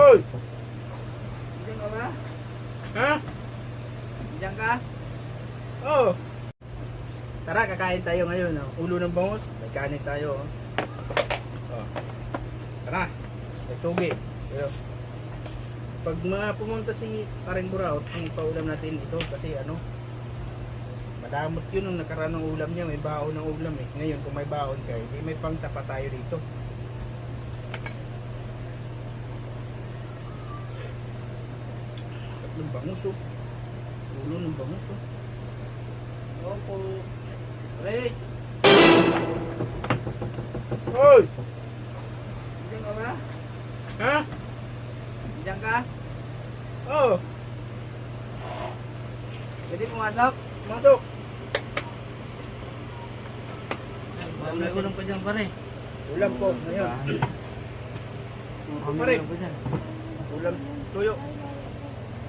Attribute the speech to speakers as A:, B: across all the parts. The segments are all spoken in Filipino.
A: Hoy!
B: Diyan ka ba?
A: Ha?
B: Diyan ka?
A: Oh! Tara, kakain tayo ngayon. Oh. Ulo ng bangus, may kanin tayo. Oh. Tara, may tugi. Ayo. Pag mga pumunta si Paring Buraot, ang paulam natin ito kasi ano, madamot yun nung nakaraan ng ulam niya, may baon ng ulam eh. Ngayon kung may baon siya, hindi may pangtapa tayo dito. Tatlong bangus oh. Ulo ng bangus oh.
B: Opo. Ray!
A: Hoy!
B: Diyan ka ba?
A: Ha?
B: Diyan ka?
A: Oh!
B: Pwede pumasok?
A: Masok!
B: May ulam pa dyan pare.
A: Ulam po, ngayon. Pare.
B: Ulam pa dyan.
A: Ulam, tuyo.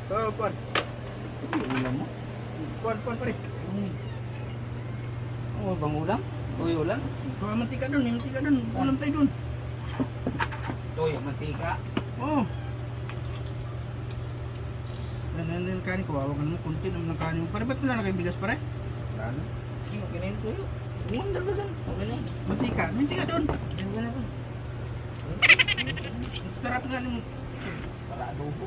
A: Oh, Juan.
B: Ulam mo?
A: Juan, pare.
B: Ano bang ulam? Tuyo lang?
A: Kuha mantika dun, may mantika dun. Ulam tayo dun.
B: Tuyo, mantika.
A: Oo. Yan kanin ko, wawag naman, kunti naman ng kanin mo. Pare, ba't wala na kayong bigas pare?
B: Lalo? Sige, okay na yung tuyo. Umandar ba dyan? Okay na yun.
A: Mantika dun.
B: Diyan ka na to.
A: Sarap nga nung
B: Para adobo.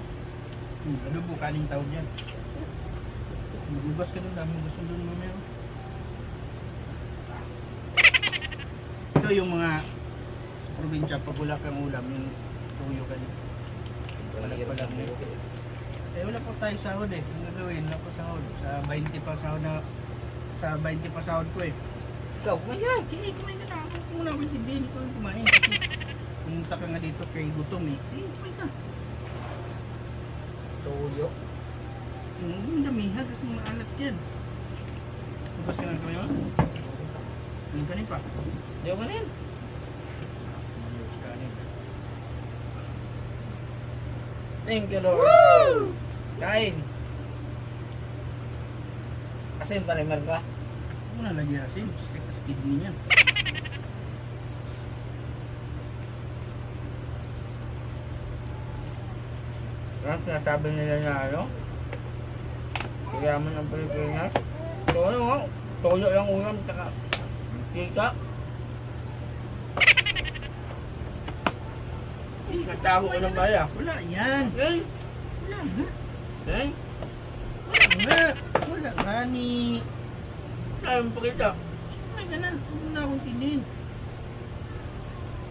A: adobo, kaning tawag yan. Magugas ka dun, daming gusto dun mamaya. Ito yung mga sa probinsya, pag wala kang ulam, yung tuyo ka niya. Wala pa lang. Eh wala pa tayong sahod eh. Ang gagawin, wala pa sahod. Sa 20 pa sahod na, sa 20 pa sahod ko eh.
B: Ikaw, kumayan.
A: Sige, kumain ka na. Kung wala ko hindi ko kumain. Kasi pumunta ka nga dito kay gutom eh. Eh, kumain ka.
B: Tuyo.
A: Yung damihan kasi maalat yan. Tapos ka na kayo? Yung kanin pa.
B: Diyan ka na yun.
A: Ayos kanin.
B: Thank you, Lord. Kain. Asin pa rin, Marka.
A: Huwag mo na lagyan asin. Sakit sa kidney niya.
B: Ang sinasabi nila na ano? Kayaman ang Pilipinas. Tuyo nga. Tuyo yung ulam. Tsaka mantika. Nagtago ko ng baya.
A: Wala yan.
B: Okay?
A: Wala nga.
B: Okay?
A: Wala nga. Wala nga ni...
B: Ayaw mo pa kita.
A: Sige, kumain ka na. Huwag mo na akong tinin.